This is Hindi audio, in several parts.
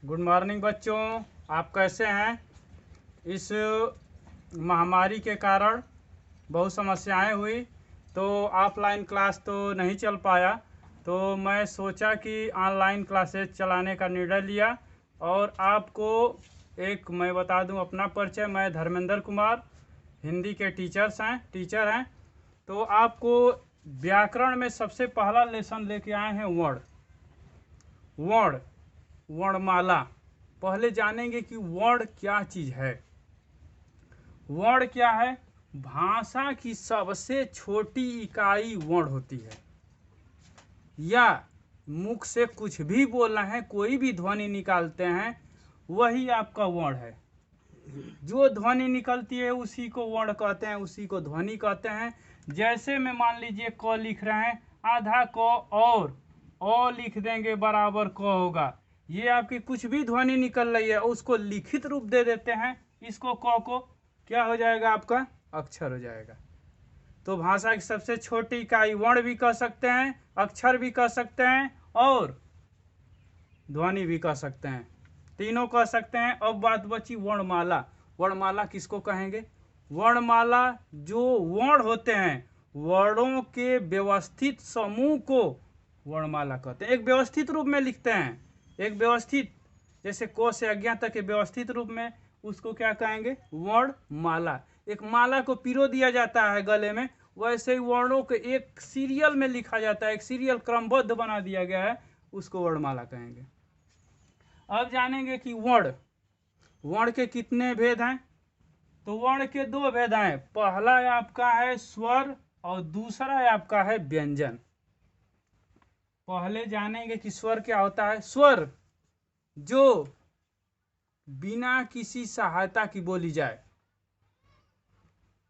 गुड मॉर्निंग बच्चों। आप कैसे हैं? इस महामारी के कारण बहुत समस्याएं हुई, तो ऑफलाइन क्लास तो नहीं चल पाया, तो मैं सोचा कि ऑनलाइन क्लासेस चलाने का निर्णय लिया। और आपको एक मैं बता दूं अपना परिचय। मैं धर्मेंद्र कुमार, हिंदी के टीचर हैं। तो आपको व्याकरण में सबसे पहला लेसन लेके आए हैं वर्ण। वर्ण वर्णमाला। पहले जानेंगे कि वर्ण क्या चीज है। वर्ण क्या है? भाषा की सबसे छोटी इकाई वर्ण होती है। या मुख से कुछ भी बोलना है, कोई भी ध्वनि निकालते हैं, वही आपका वर्ण है। जो ध्वनि निकलती है उसी को वर्ण कहते हैं, उसी को ध्वनि कहते हैं। जैसे में मान लीजिए क लिख रहे हैं, आधा क और अ लिख देंगे बराबर क होगा। ये आपकी कुछ भी ध्वनि निकल रही है उसको लिखित रूप दे देते हैं, इसको क को क्या हो जाएगा? आपका अक्षर हो जाएगा। तो भाषा की सबसे छोटी इकाई वर्ण भी कह सकते हैं, अक्षर भी कह सकते हैं और ध्वनि भी कह सकते हैं, तीनों कह सकते हैं। अब बात बची वर्णमाला। वर्णमाला किसको कहेंगे? वर्णमाला जो वर्ण होते हैं, वर्णों के व्यवस्थित समूह को वर्णमाला कहते हैं। एक व्यवस्थित रूप में लिखते हैं, एक व्यवस्थित, जैसे क से अज्ञा तक के व्यवस्थित रूप में, उसको क्या कहेंगे? वर्णमाला। एक माला को पिरो दिया जाता है गले में, वैसे ही वर्णों को एक सीरियल में लिखा जाता है, एक सीरियल क्रमबद्ध बना दिया गया है, उसको वर्णमाला कहेंगे। अब जानेंगे कि वर्ण के कितने भेद हैं। तो वर्ण के दो भेद हैं। पहला आपका है स्वर और दूसरा आपका है व्यंजन। पहले जानेंगे कि स्वर क्या होता है। स्वर जो बिना किसी सहायता की बोली जाए,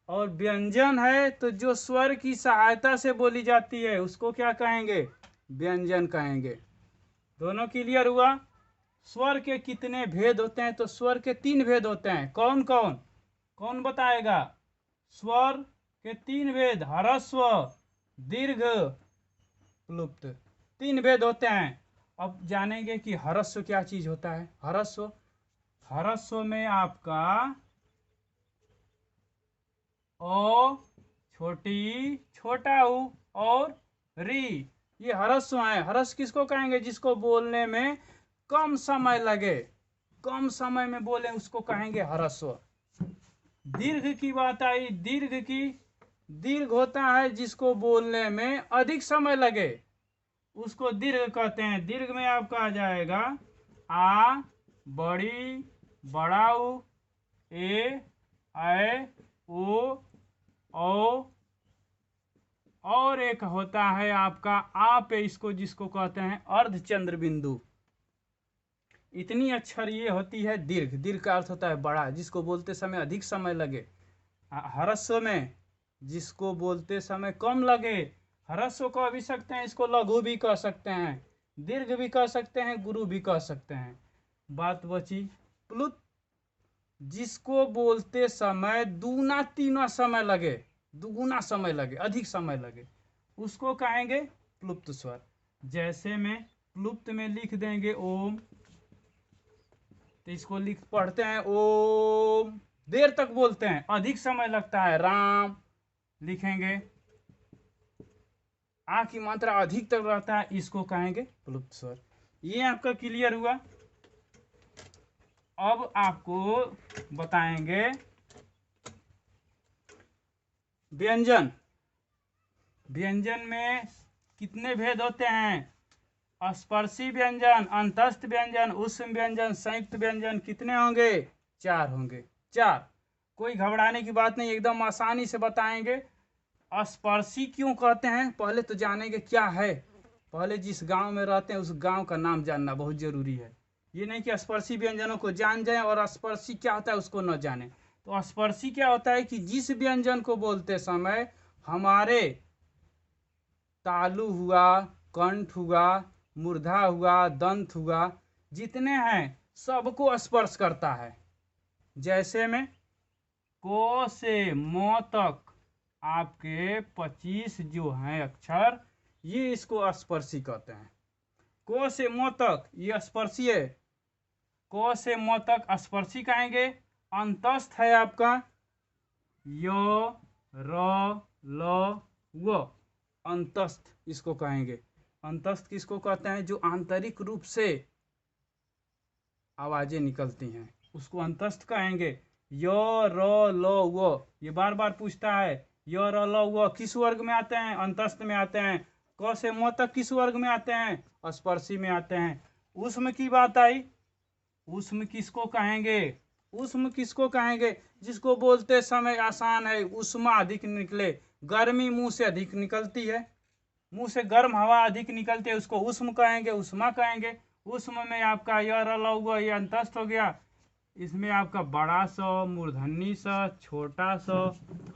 और व्यंजन है तो जो स्वर की सहायता से बोली जाती है, उसको क्या कहेंगे? व्यंजन कहेंगे। दोनों क्लियर हुआ? स्वर के कितने भेद होते हैं? तो स्वर के 3 भेद होते हैं। कौन कौन? कौन बताएगा? स्वर के 3 भेद, ह्रस्व, दीर्घ, प्लुप्त, 3 भेद होते हैं। अब जानेंगे कि ह्रस्व क्या चीज होता है। ह्रस्व में आपका ओ छोटी, छोटा ऊ और री, ये ह्रस्व है। ह्रस्व किसको कहेंगे? जिसको बोलने में कम समय लगे, कम समय में बोले, उसको कहेंगे ह्रस्व। दीर्घ की बात आई। दीर्घ होता है जिसको बोलने में अधिक समय लगे, उसको दीर्घ कहते हैं। दीर्घ में आपका आ जाएगा आ, बड़ी, बड़ाऊ, ए, ओ, और एक होता है आपका आ पे, इसको जिसको कहते हैं अर्धचंद्र बिंदु। इतनी अक्षर ये होती है दीर्घ। दीर्घ का अर्थ होता है बड़ा, जिसको बोलते समय अधिक समय लगे। ह्रस्व में जिसको बोलते समय कम लगे। ह्रस्व कह भी सकते हैं, इसको लघु भी कह सकते हैं, दीर्घ भी कह सकते हैं, गुरु भी कह सकते हैं। बात बची प्लुत, जिसको बोलते समय दूना तीना समय लगे, दुगुना समय लगे, अधिक समय लगे, उसको कहेंगे प्लुप्त स्वर। जैसे में प्लुप्त में लिख देंगे ओम, तो इसको पढ़ते हैं ओम, देर तक बोलते हैं, अधिक समय लगता है। राम लिखेंगे, आ की मात्रा अधिक तक रहता है, इसको कहेंगे प्लुप्त स्वर। ये आपका क्लियर हुआ? अब आपको बताएंगे व्यंजन। व्यंजन में कितने भेद होते हैं? स्पर्शी व्यंजन, अंतस्थ व्यंजन, उष्म व्यंजन, संयुक्त व्यंजन। कितने होंगे? 4 होंगे। 4। कोई घबराने की बात नहीं, एकदम आसानी से बताएंगे। स्पर्शी क्यों कहते हैं, पहले तो जानेंगे क्या है। पहले जिस गांव में रहते हैं उस गांव का नाम जानना बहुत जरूरी है। ये नहीं कि स्पर्शी व्यंजनों को जान जाए और स्पर्शी क्या होता है उसको न जाने। तो स्पर्शी क्या होता है कि जिस व्यंजन को बोलते समय हमारे तालु हुआ, कंठ हुआ, मूर्धा हुआ, दंत हुआ, जितने हैं सबको स्पर्श करता है। जैसे में को से मो तक आपके 25 जो हैं अक्षर, ये इसको स्पर्शी कहते हैं। को से मो तक ये स्पर्शी है। क से म तक स्पर्शी कहेंगे। अंतस्थ है आपका य र ल व, अंतस्थ इसको कहेंगे। अंतस्थ किसको कहते हैं? जो आंतरिक रूप से आवाजें निकलती हैं उसको अंतस्थ कहेंगे। य र ल व, ये बार बार पूछता है य र ल व किस वर्ग में आते हैं? अंतस्थ में आते हैं। क से म तक किस वर्ग में आते हैं? स्पर्शी में आते हैं। उष्म की बात आई, उष्म किसको कहेंगे? उष्म किसको कहेंगे? जिसको बोलते समय आसान है, उष्मा अधिक निकले, गर्मी मुंह से अधिक निकलती है, मुंह से गर्म हवा अधिक निकलती है, उसको उष्म कहेंगे, उष्मा कहेंगे। उष्म में आपका य र ल व ये अंतस्थ हो गया। इसमें आपका बड़ा स, मूर्धन्य स, छोटा स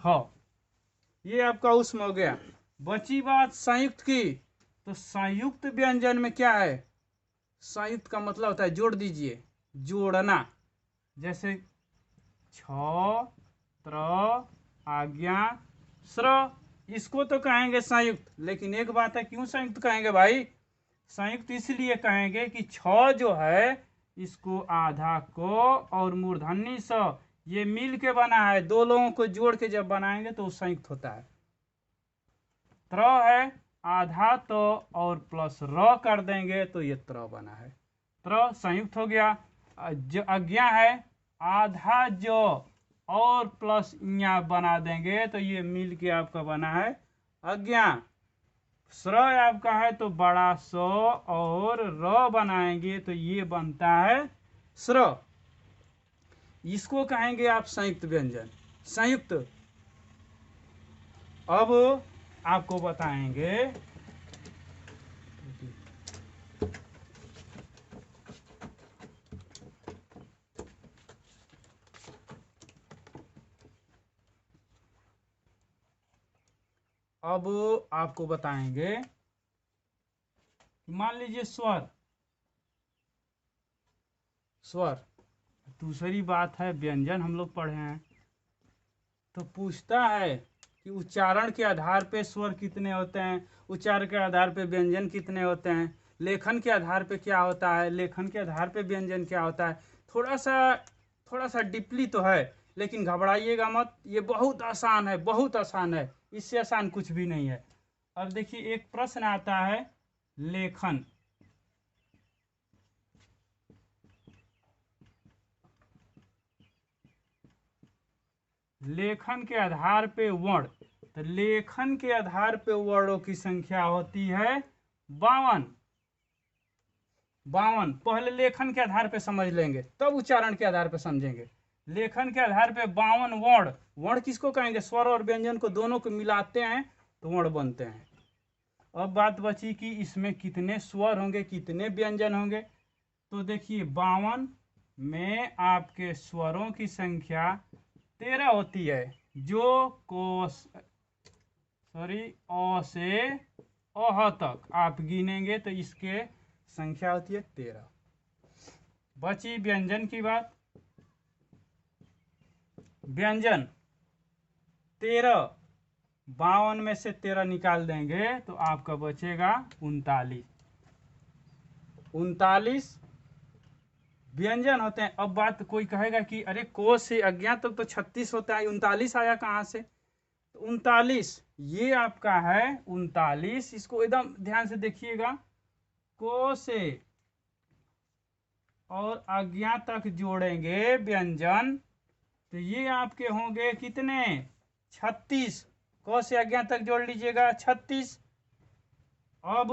ह, ये आपका उष्म हो गया। बची बात संयुक्त की, तो संयुक्त व्यंजन में क्या है? संयुक्त का मतलब होता है, जोड़ दीजिए, जोड़ना। जैसे छ, त्र, आज्ञा, स्र, इसको तो कहेंगे संयुक्त। लेकिन एक बात है, क्यों संयुक्त कहेंगे भाई? संयुक्त इसलिए कहेंगे कि छ जो है इसको आधा को और मूर्धन्य स ये मिल के बना है, दो लोगों को जोड़ के जब बनाएंगे तो संयुक्त होता है। त्र है आधा तो और प्लस र कर देंगे तो ये त्र बना है, त्र संयुक्त हो गया। आज्ञा है आधा जो और प्लस या बना देंगे तो ये मिल के आपका बना है आज्ञा। स्र आपका है तो बड़ा सो और र बनाएंगे तो ये बनता है स्र। इसको कहेंगे आप संयुक्त व्यंजन, संयुक्त। अब आपको बताएंगे मान लीजिए स्वर, स्वर। दूसरी बात है व्यंजन हम लोग पढ़े हैं तो पूछता है कि उच्चारण के आधार पे स्वर कितने होते हैं, उच्चारण के आधार पे व्यंजन कितने होते हैं, लेखन के आधार पे क्या होता है, लेखन के आधार पे व्यंजन क्या होता है। थोड़ा सा डीपली तो है, लेकिन घबराइएगा मत, ये बहुत आसान है, बहुत आसान है, इससे आसान कुछ भी नहीं है। अब देखिए एक प्रश्न आता है, लेखन, लेखन के आधार पे वर्ण, तो लेखन के आधार पे वर्णों की संख्या होती है 52। 52 पहले लेखन के आधार पे समझ लेंगे तब उच्चारण के आधार पे समझेंगे। लेखन के आधार पे 52 वर्ण, वर्ण किसको कहेंगे? स्वर और व्यंजन को दोनों को मिलाते हैं तो वर्ण बनते हैं। अब बात बची कि इसमें कितने स्वर होंगे, कितने व्यंजन होंगे। तो देखिए 52 में आपके स्वरों की संख्या 13 होती है, जो अ से अह तक आप गिनेंगे तो इसके संख्या होती है 13। बची व्यंजन की बात, व्यंजन 13, 52 में से 13 निकाल देंगे तो आपका बचेगा 39। 39 व्यंजन होते हैं। अब बात कोई कहेगा कि अरे को से अज्ञा तक तो 36 होता है, 39 आया कहाँ से? 39 ये आपका है 39, इसको एकदम ध्यान से देखिएगा, को से और अज्ञा तक जोड़ेंगे व्यंजन तो ये आपके होंगे कितने? 36। को से अज्ञा तक जोड़ लीजिएगा 36। अब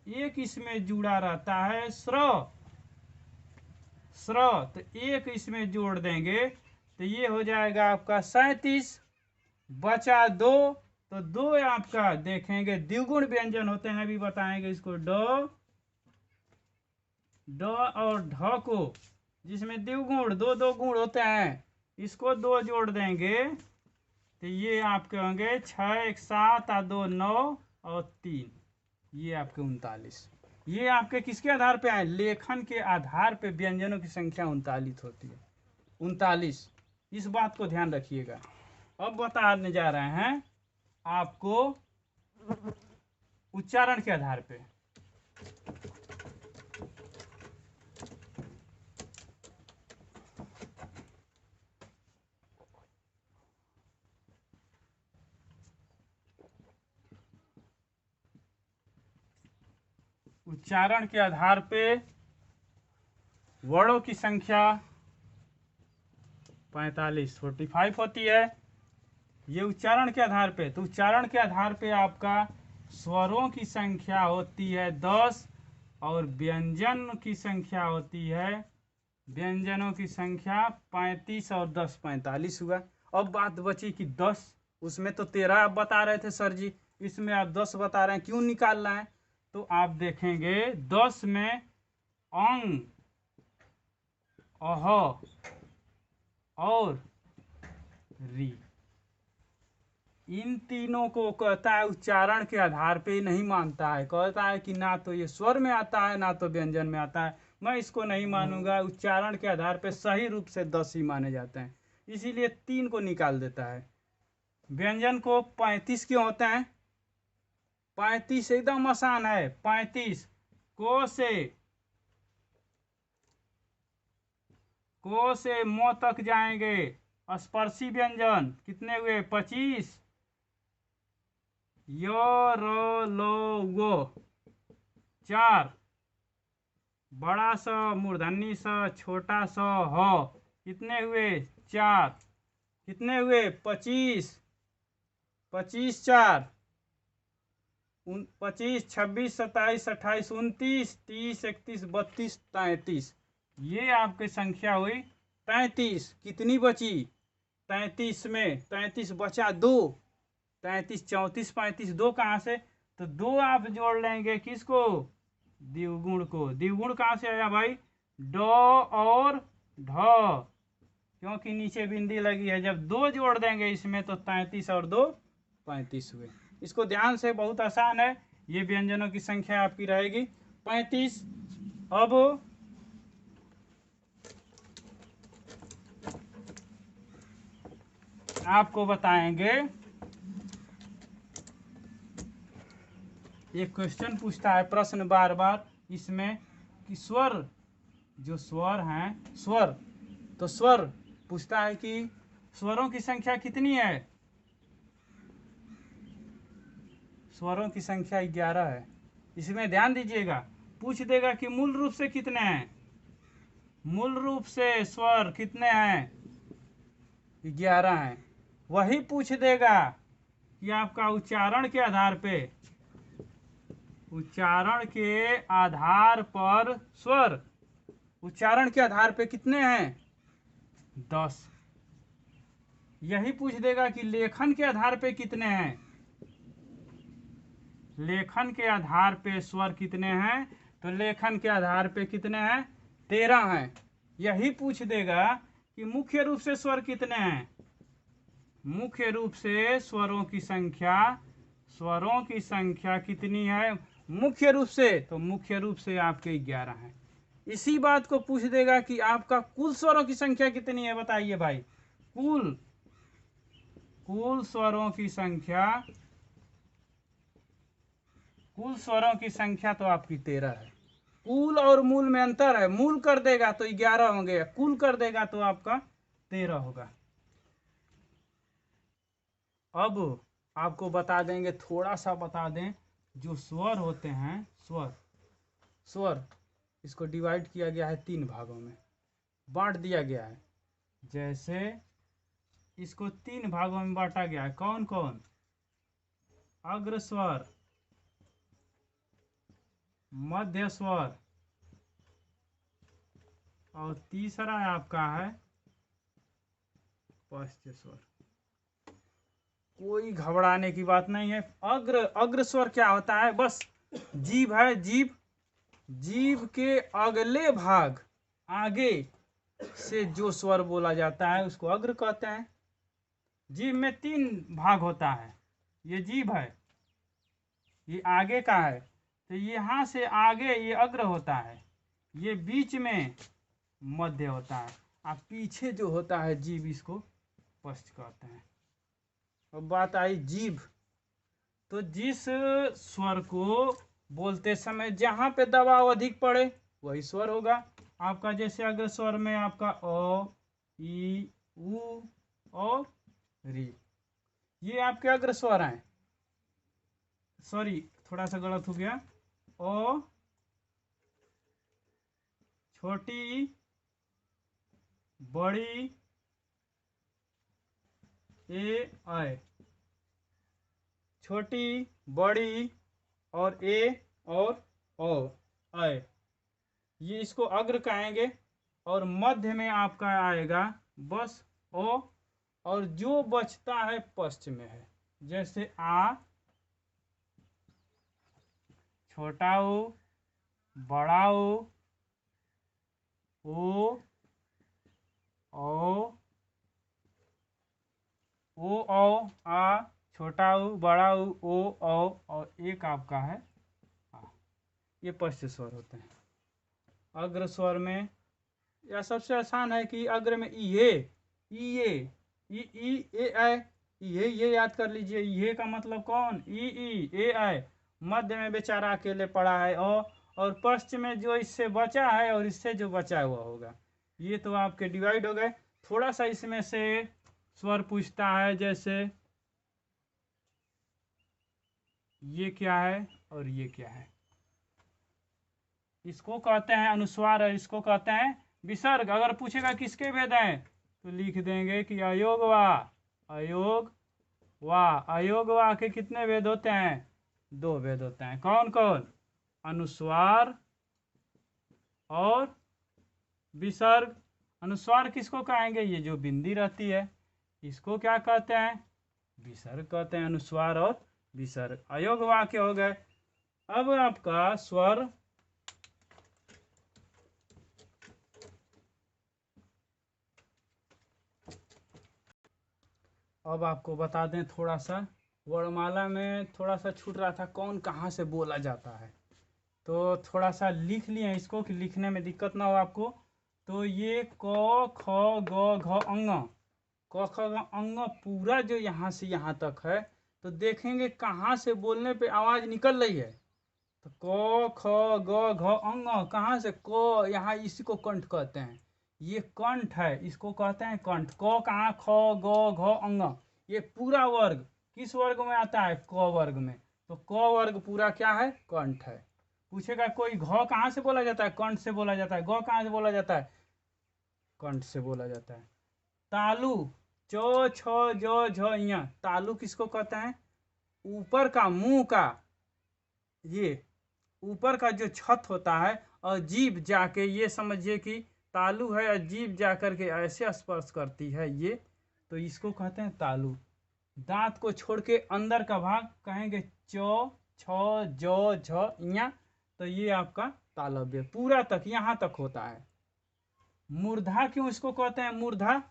एक इसमें जुड़ा रहता है स्र, स्र तो एक इसमें जोड़ देंगे तो ये हो जाएगा आपका 37। बचा 2, तो 2 आपका देखेंगे द्विगुण व्यंजन होते हैं, अभी बताएंगे इसको। ड और ढ को जिसमें द्विगुण 2 गुण होते हैं, इसको 2 जोड़ देंगे तो ये आपके होंगे 6 1 7 और 2 9 और 3, ये आपके 39। ये आपके किसके आधार पे आए? लेखन के आधार पे व्यंजनों की संख्या 39 होती है, 39। इस बात को ध्यान रखिएगा। अब बताने जा रहे हैं आपको उच्चारण के आधार पे। उच्चारण के आधार पे वर्णों की संख्या 45 होती है। ये उच्चारण के आधार पे। तो उच्चारण के आधार पे आपका स्वरों की संख्या होती है 10 और व्यंजन की संख्या होती है, व्यंजनों की संख्या 35 और 10 45 हुआ। अब बात बची कि 10, उसमें तो 13 आप बता रहे थे सर जी, इसमें आप 10 बता रहे हैं, क्यों निकाल रहे हैं? तो आप देखेंगे 10 में अंग, अह और री, इन तीनों को कहता है उच्चारण के आधार पे नहीं मानता है। कहता है कि ना तो ये स्वर में आता है ना तो व्यंजन में आता है। मैं इसको नहीं मानूंगा। उच्चारण के आधार पे सही रूप से 10 ही माने जाते हैं, इसीलिए 3 को निकाल देता है। व्यंजन को 35 क्यों होते हैं? 35 एकदम आसान है। 35 को से मो तक जाएंगे। स्पर्शी व्यंजन कितने हुए? 25। यो रो लो वो 4, बड़ा सा मूर्धन्य सा छोटा सा हो कितने हुए? 4। कितने हुए? 25। 25 4 25 26 27 28 29 30 31 32 33, ये आपकी संख्या हुई 33। कितनी बची? 33 में 33 बचा 2, 33 34 35, 2 कहाँ से? तो 2 आप जोड़ लेंगे किसको? द्विगुण को। द्विगुण कहाँ से आया भाई? ड और ढ, क्योंकि नीचे बिंदी लगी है। जब 2 जोड़ देंगे इसमें तो 33 और 2 35 हुए। इसको ध्यान से, बहुत आसान है। ये व्यंजनों की संख्या आपकी रहेगी 35। अब आपको बताएंगे, एक क्वेश्चन पूछता है प्रश्न बार बार इसमें कि स्वर, जो स्वर हैं, स्वर, तो स्वर पूछता है कि स्वरों की संख्या कितनी है? स्वरों की संख्या 11 है। इसमें ध्यान दीजिएगा, पूछ देगा कि मूल रूप से कितने हैं। मूल रूप से स्वर कितने हैं? 11 हैं। वही पूछ देगा कि आपका उच्चारण के आधार पे, उच्चारण के आधार पर स्वर, उच्चारण के आधार पे कितने हैं? 10। यही पूछ देगा कि लेखन के आधार पे कितने हैं। लेखन के आधार पे स्वर कितने हैं? तो लेखन के आधार पे कितने हैं? 13 हैं। यही पूछ देगा कि मुख्य रूप से स्वर कितने हैं। मुख्य रूप से स्वरों की संख्या, स्वरों की संख्या कितनी है मुख्य रूप से? तो मुख्य रूप से आपके 11 हैं। इसी बात को पूछ देगा कि आपका कुल स्वरों की संख्या कितनी है, बताइए भाई। कुल स्वरों की संख्या, कुल स्वरों की संख्या तो आपकी 13 है। कुल और मूल में अंतर है। मूल कर देगा तो 11 होंगे, कुल कर देगा तो आपका 13 होगा। अब आपको बता देंगे, थोड़ा सा बता दें, जो स्वर होते हैं, स्वर इसको डिवाइड किया गया है 3 भागों में, बांट दिया गया है। जैसे इसको 3 भागों में बांटा गया है। कौन कौन? अग्र स्वर, मध्य स्वर और तीसरा आपका है पश्च स्वर। कोई घबराने की बात नहीं है। अग्र स्वर क्या होता है? बस जीभ है, जीभ के अगले भाग, आगे से जो स्वर बोला जाता है उसको अग्र कहते हैं। जीभ में 3 भाग होता है। ये जीभ है, ये आगे का है, तो यहाँ से आगे ये अग्र होता है, ये बीच में मध्य होता है, और पीछे जो होता है जीभ, इसको पश्च कहते हैं। अब बात आई जीभ, तो जिस स्वर को बोलते समय जहाँ पे दबाव अधिक पड़े वही स्वर होगा आपका। जैसे अग्र स्वर में आपका अ, ई, उ और री, ये आपके अग्र स्वर हैं। सॉरी, थोड़ा सा गलत हो गया। अ, छोटी बड़ी ए आय, छोटी बड़ी और ए और ओ आय, ये इसको अग्र कहेंगे। और मध्य में आपका आएगा बस ओ, और जो बचता है पश्च में है, जैसे आ, छोटा ओ, बड़ा ओ आ, छोटा ऊ, बड़ा ऊ, ओ और एक आपका है आ। ये पश्च स्वर होते हैं। अग्र स्वर में या सबसे आसान है कि अग्र में ये ये याद कर लीजिए। ये का मतलब कौन, ई ए आय। मध्य में बेचारा अकेले पड़ा है और पश्चिम में जो इससे बचा है और इससे जो बचा हुआ होगा। ये तो आपके डिवाइड हो गए। थोड़ा सा इसमें से स्वर पूछता है, जैसे ये क्या है और ये क्या है। इसको कहते हैं अनुस्वार और इसको कहते हैं विसर्ग। अगर पूछेगा किसके भेद हैं तो लिख देंगे कि अयोग वा के कितने भेद होते हैं, 2 भेद होते हैं। कौन कौन, अनुस्वार और विसर्ग। अनुस्वार किसको कहेंगे, ये जो बिंदी रहती है इसको क्या कहते हैं, विसर्ग कहते हैं। अनुस्वार और विसर्ग अयोग वाक्य हो गए। अब आपका स्वर अब आपको बता दें, थोड़ा सा वर्णमाला में थोड़ा सा छूट रहा था, कौन कहाँ से बोला जाता है। तो थोड़ा सा लिख लिए इसको कि लिखने में दिक्कत ना हो आपको। तो ये क ख ग घ अंग, क ख ग अंग पूरा जो यहाँ से यहाँ तक है, तो देखेंगे कहाँ से बोलने पे आवाज़ निकल रही है। तो क ख ग घ अंग, कहाँ से, क, यहाँ इसी को कंठ कहते हैं। ये कंठ है, इसको कहते हैं कंठ। क कहाँ, ख ग घ अंग, ये पूरा वर्ग किस वर्ग में आता है, क वर्ग में। तो क वर्ग पूरा क्या है, कंठ है। पूछेगा कोई घ कहाँ से बोला जाता है, कंठ से बोला जाता है। ग कहाँ से बोला जाता है, कंठ से बोला जाता है। तालु, चो छ जो झ इया, तालु किसको कहते हैं, ऊपर का मुंह का, ये ऊपर का जो छत होता है और जीभ जाके, ये समझिए कि तालु है और जीभ जाकर के ऐसे स्पर्श करती है ये, तो इसको कहते हैं तालु। दांत को छोड़ के अंदर का भाग कहेंगे चो छ जो झ इया, तो ये आपका तालव्य पूरा तक यहाँ तक होता है। मूर्धा क्यों इसको कहते हैं, मूर्धा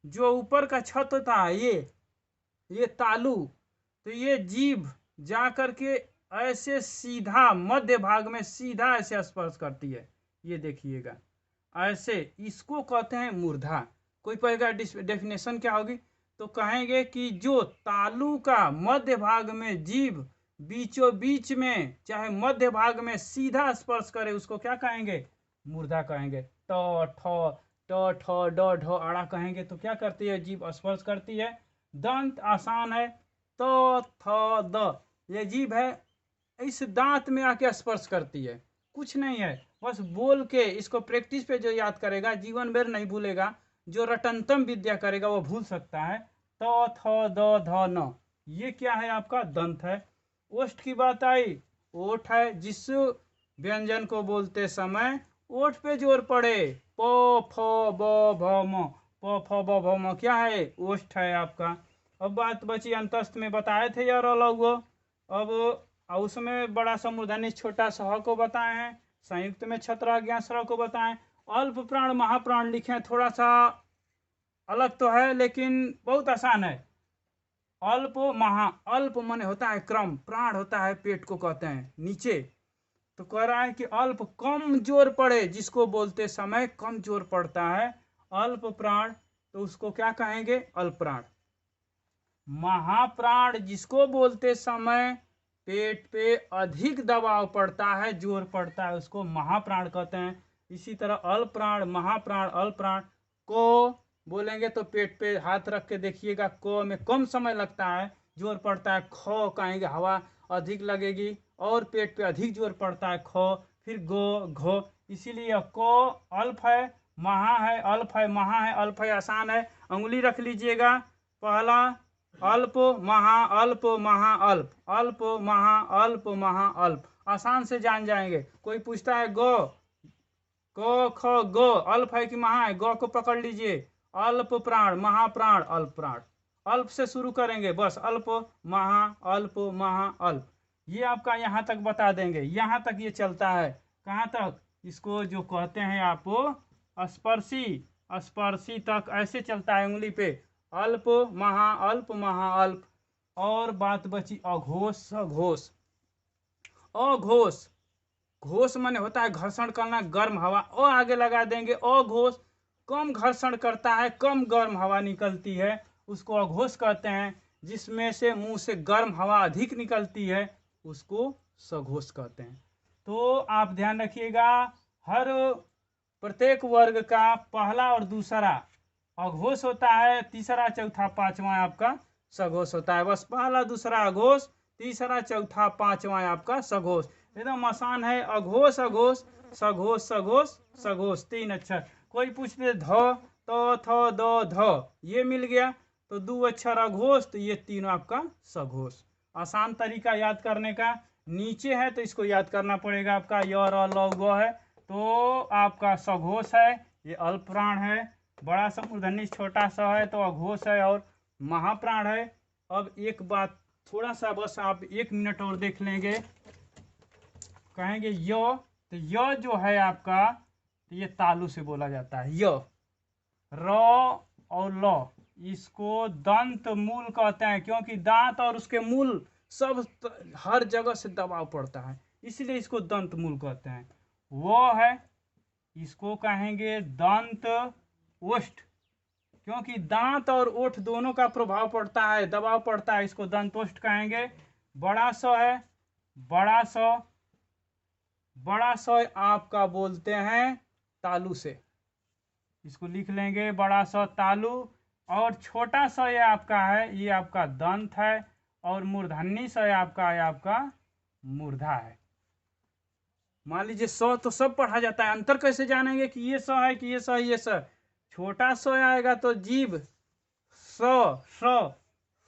जो ऊपर का छत होता है ये तालु, तो ये जीभ जा करके ऐसे सीधा मध्य भाग में सीधा ऐसे स्पर्श करती है, ये देखिएगा ऐसे, इसको कहते हैं मूर्धा। कोई कहेगा डेफिनेशन क्या होगी, तो कहेंगे कि जो तालु का मध्य भाग में जीभ बीचों बीच में चाहे मध्य भाग में सीधा स्पर्श करे, उसको क्या कहेंगे, मूर्धा कहेंगे। ट ठ ड ढ अड़ा कहेंगे तो क्या करती है, जीभ स्पर्श करती है। दंत आसान है, तो थ द, ये जीभ है इस दांत में आके स्पर्श करती है, कुछ नहीं है, बस बोल के इसको प्रैक्टिस पे जो याद करेगा जीवन भर नहीं भूलेगा, जो रटनतम विद्या करेगा वो भूल सकता है। तो थ द ध न, ये क्या है आपका दंत है। ओष्ठ की बात आई, ओठ है, जिस व्यंजन को बोलते समय ओठ पे जोर पड़े, प फ ब भ म, प फ ब भ म क्या है, ओष्ठ है आपका। अब बात बची अंतस्थ में बताए थे यार अलग, अब उसमें बड़ा सा मूर्धन्य छोटा स को बताए हैं, संयुक्त में छत्र ज्ञा स्वर को बताएं। अल्प प्राण महाप्राण लिखे, थोड़ा सा अलग तो है लेकिन बहुत आसान है। अल्प महा, अल्प मन होता है क्रम, प्राण होता है पेट को कहते हैं नीचे, तो कह रहा है कि अल्प कम जोर पड़े, जिसको बोलते समय कम जोर पड़ता है अल्प प्राण, तो उसको क्या कहेंगे, अल्प प्राण। महाप्राण जिसको बोलते समय पेट पे अधिक दबाव पड़ता है, जोर पड़ता है, उसको महाप्राण कहते हैं। इसी तरह अल्प प्राण, महाप्राण, अल्प प्राण। को बोलेंगे तो पेट पे हाथ रख के देखिएगा, को में कम समय लगता है, जोर पड़ता है। ख कहेंगे हवा अधिक लगेगी और पेट पे अधिक जोर पड़ता है, ख। फिर गो घो, इसीलिए को अल्प है, महा है, अल्प है, महा है, अल्प है, आसान है। अंगुली रख लीजिएगा। पहला अल्प महा अल्प महा अल्प, अल्प महा अल्प महा अल्प, आसान से जान जाएंगे। कोई पूछता है गो, क ख गो, अल्प है कि महा है, गो को पकड़ लीजिए। अल्प प्राण, महाप्राण, अल्प प्राण। अल्प से शुरू करेंगे बस, अल्प महा अल्प महा अल्प। ये आपका यहाँ तक बता देंगे, यहाँ तक ये चलता है। कहाँ तक? इसको जो कहते हैं आप स्पर्शी, स्पर्शी तक ऐसे चलता है उंगली पे। अल्प महा अल्प महा अल्प। और बात बची अघोष सघोष। अघोष, घोष माने होता है घर्षण करना, गर्म हवा। आगे लगा देंगे। अघोष कम घर्षण करता है, कम गर्म हवा निकलती है, उसको अघोष कहते हैं। जिसमें से मुंह से गर्म हवा अधिक निकलती है उसको सघोष कहते हैं। तो आप ध्यान रखिएगा, हर प्रत्येक वर्ग का पहला और दूसरा अघोष होता है, तीसरा चौथा पांचवा आपका सघोष होता है। बस पहला दूसरा अघोष, तीसरा चौथा पांचवा आपका सघोष। एकदम आसान है। अघोष अघोष, सघोष सघोष, सघोष, 3 अक्षर। कोई पूछते ध तो थ द ध, ये मिल गया तो 2 अक्षर अघोष, तो ये 3 आपका सघोष। आसान तरीका याद करने का। नीचे है तो इसको याद करना पड़ेगा आपका। य र ल ग है तो आपका सघोष है, ये अल्प प्राण है। बड़ा सा मूर्धन्य छोटा सा है तो अघोष है और महाप्राण है। अब एक बात थोड़ा सा बस आप 1 मिनट और देख लेंगे। कहेंगे य, तो य जो है आपका, तो ये तालु से बोला जाता है। य, र और ल, इसको दंत मूल कहते हैं, क्योंकि दांत और उसके मूल सब हर जगह से दबाव पड़ता है, इसलिए इसको दंत मूल कहते हैं। वो है, इसको कहेंगे दंत ओष्ठ, क्योंकि दांत और ओठ दोनों का प्रभाव पड़ता है, दबाव पड़ता है, इसको दंतोष्ठ कहेंगे। बड़ा स है, बड़ा स, बड़ा स आपका बोलते हैं तालु से, इसको लिख लेंगे बड़ा स तालु। और छोटा स ये आपका है, ये आपका दंत है। और मूर्धन्य स आपका है, आपका मूर्धा है। मान लीजिए स तो सब पढ़ा जाता है, अंतर कैसे जानेंगे कि ये स है कि ये स है? ये स छोटा स आएगा तो जीभ स स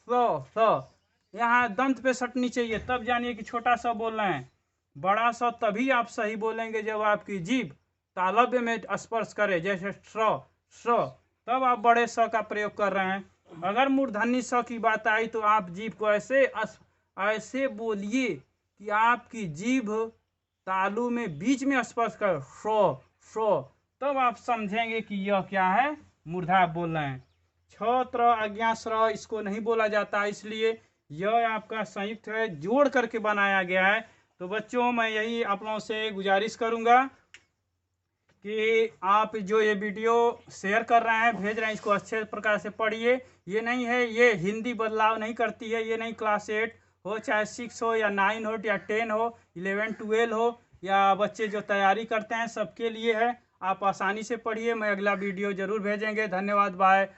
स स, यहाँ दंत पे सटनी चाहिए, तब जानिए कि छोटा स बोल रहे हैं। बड़ा स तभी आप सही बोलेंगे जब आपकी जीभ तालव्य में स्पर्श करे, जैसे स, तब आप बड़े स का प्रयोग कर रहे हैं। अगर मूर्धन्य स की बात आई तो आप जीभ को ऐसे बोलिए कि आपकी जीभ तालु में बीच में स्पर्श कर, स, तब आप समझेंगे कि यह क्या है, मूर्धा बोल रहे हैं। छत्र अज्ञाश्र इसको नहीं बोला जाता, इसलिए यह आपका संयुक्त है, जोड़ करके बनाया गया है। तो बच्चों मैं यही आप लोगों से गुजारिश करूंगा कि आप जो ये वीडियो शेयर कर रहे हैं, भेज रहे हैं, इसको अच्छे प्रकार से पढ़िए। ये नहीं है, ये हिंदी बदलाव नहीं करती है। ये नहीं क्लास 8 हो, चाहे 6 हो या 9 हो या 10 हो, 11 12 हो, या बच्चे जो तैयारी करते हैं, सबके लिए है। आप आसानी से पढ़िए। मैं अगला वीडियो ज़रूर भेजेंगे। धन्यवाद, बाय।